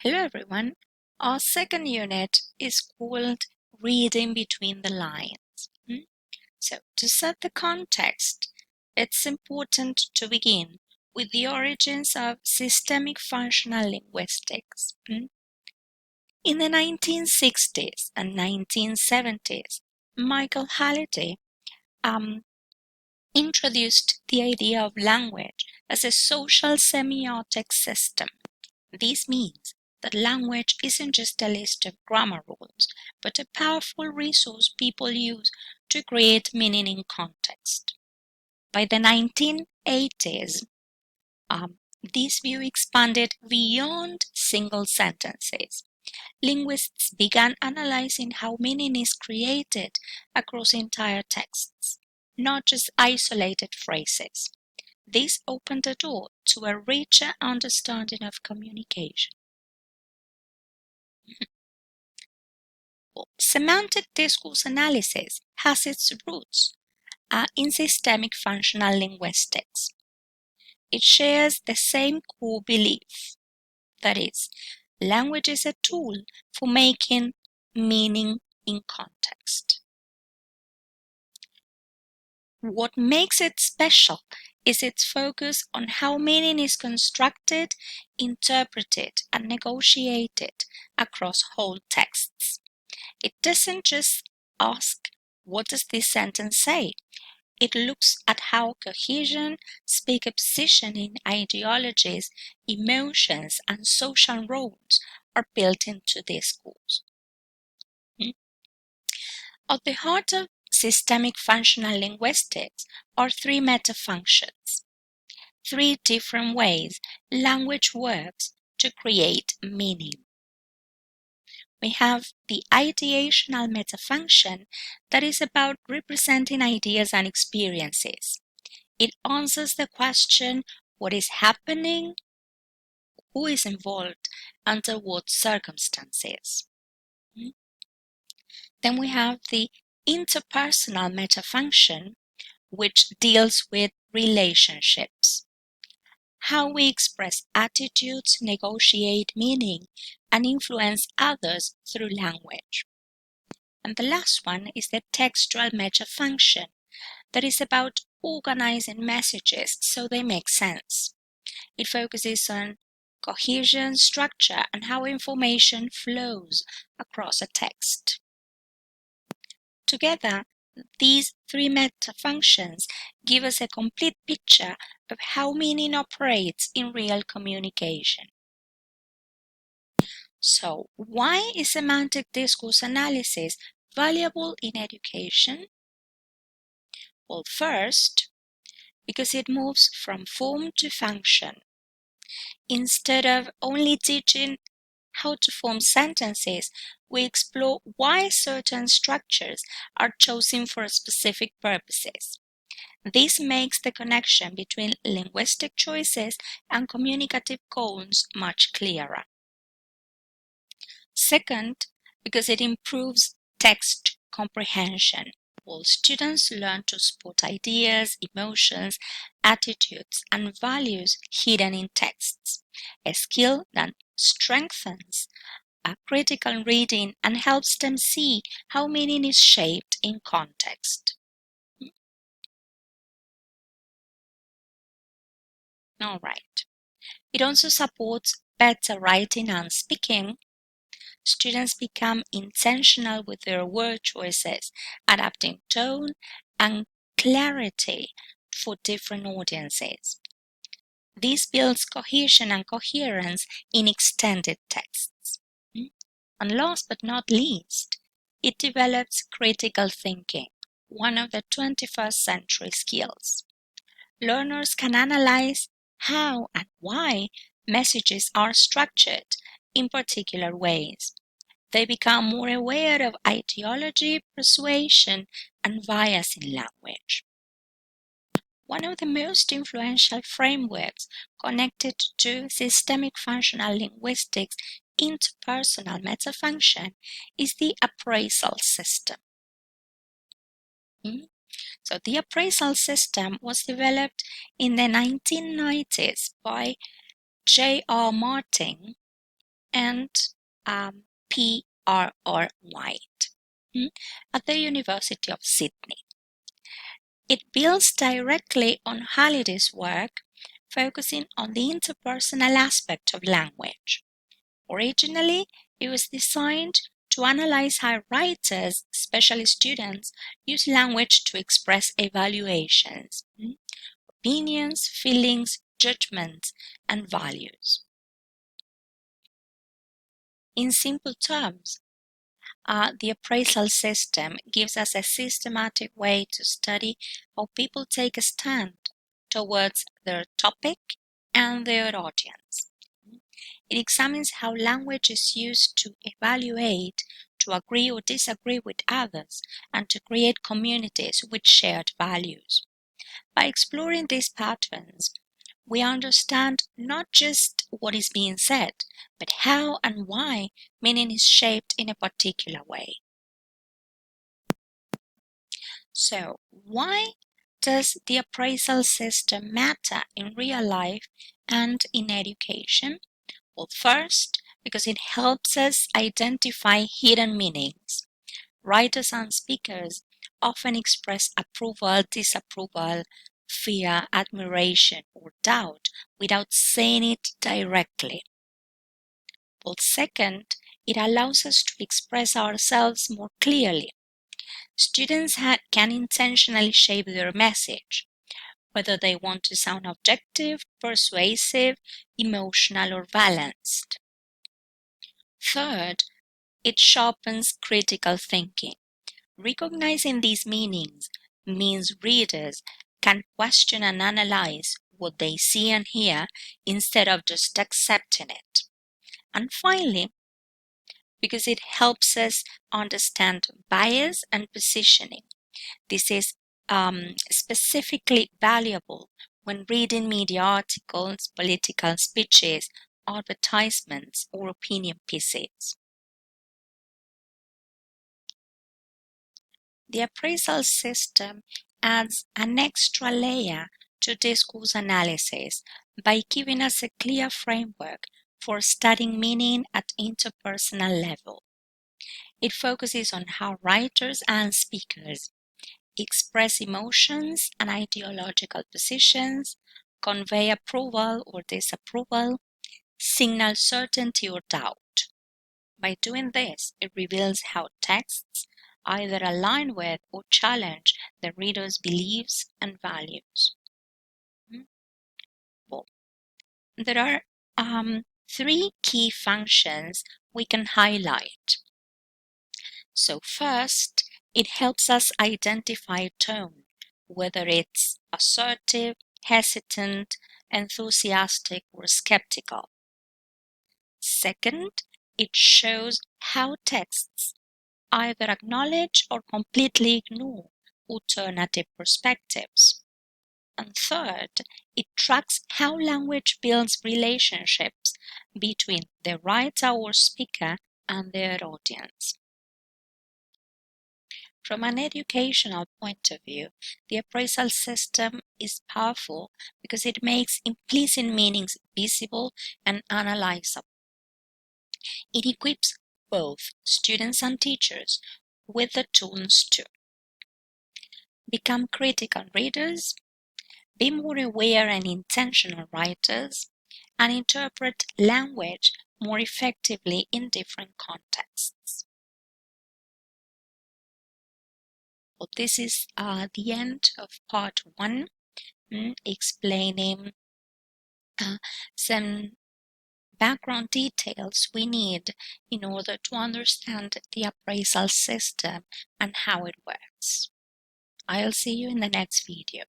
Hello everyone. Our second unit is called Reading Between the Lines. So to set the context, it's important to begin with the origins of systemic functional linguistics. In the 1960s and 1970s, Michael Halliday introduced the idea of language as a social semiotic system. This means that language isn't just a list of grammar rules, but a powerful resource people use to create meaning in context. By the 1980s, this view expanded beyond single sentences. Linguists began analyzing how meaning is created across entire texts, not just isolated phrases. This opened the door to a richer understanding of communication. Semantic discourse analysis has its roots in systemic functional linguistics. It shares the same core belief, that is, language is a tool for making meaning in context. What makes it special is its focus on how meaning is constructed, interpreted, and negotiated across whole texts. It doesn't just ask, what does this sentence say? It looks at how cohesion, speaker positioning, ideologies, emotions, and social roles are built into discourse. At the heart of systemic functional linguistics are three metafunctions, three different ways language works to create meaning. We have the ideational metafunction that is about representing ideas and experiences. It answers the question, what is happening, who is involved, under what circumstances. Then we have the interpersonal metafunction, which deals with relationships. How we express attitudes, negotiate meaning, and influence others through language. And the last one is the textual metafunction, that is about organizing messages so they make sense. It focuses on cohesion, structure, and how information flows across a text. Together, these three metafunctions give us a complete picture of how meaning operates in real communication. So, why is semantic discourse analysis valuable in education? Well, first, because it moves from form to function. Instead of only teaching how to form sentences, we explore why certain structures are chosen for specific purposes. This makes the connection between linguistic choices and communicative goals much clearer. Second, because it improves text comprehension. All students learn to spot ideas, emotions, attitudes, and values hidden in texts, a skill that strengthens critical reading and helps them see how meaning is shaped in context. All right. It also supports better writing and speaking. Students become intentional with their word choices, adapting tone and clarity for different audiences. This builds cohesion and coherence in extended texts. And last but not least, it develops critical thinking, one of the 21st century skills. Learners can analyze how and why messages are structured in particular ways. They become more aware of ideology, persuasion, and bias in language. One of the most influential frameworks connected to systemic functional linguistics interpersonal metafunction is the appraisal system. So the appraisal system was developed in the 1990s by J.R. Martin and P.R.R. White at the University of Sydney. It builds directly on Halliday's work, focusing on the interpersonal aspect of language. Originally, it was designed to analyze how writers, especially students, use language to express evaluations, opinions, feelings, judgments, and values. In simple terms, the appraisal system gives us a systematic way to study how people take a stand towards their topic and their audience. It examines how language is used to evaluate, to agree or disagree with others, and to create communities with shared values. By exploring these patterns, we understand not just what is being said, but how and why meaning is shaped in a particular way. So, why does the appraisal system matter in real life and in education? Well, first, because it helps us identify hidden meanings. Writers and speakers often express approval, disapproval, fear, admiration, or doubt without saying it directly. Well, second, it allows us to express ourselves more clearly. Students can intentionally shape their message, whether they want to sound objective, persuasive, emotional, or balanced. Third, it sharpens critical thinking. Recognizing these meanings means readers can question and analyze what they see and hear instead of just accepting it. And finally, because it helps us understand bias and positioning. This is specifically valuable when reading media articles, political speeches, advertisements, or opinion pieces. The appraisal system adds an extra layer to discourse analysis by giving us a clear framework for studying meaning at interpersonal level. It focuses on how writers and speakers express emotions and ideological positions, convey approval or disapproval, signal certainty or doubt. By doing this, it reveals how texts either align with or challenge the reader's beliefs and values. Well, there are three key functions we can highlight. So first, it helps us identify tone, whether it's assertive, hesitant, enthusiastic, or skeptical. Second, it shows how texts either acknowledge or completely ignore alternative perspectives. And third, it tracks how language builds relationships between the writer or speaker and their audience. From an educational point of view, the appraisal system is powerful because it makes implicit meanings visible and analyzable. It equips both students and teachers with the tools to become critical readers, be more aware and intentional writers, and interpret language more effectively in different contexts. Well, this is the end of part 1, explaining some background details we need in order to understand the appraisal system and how it works. I'll see you in the next video.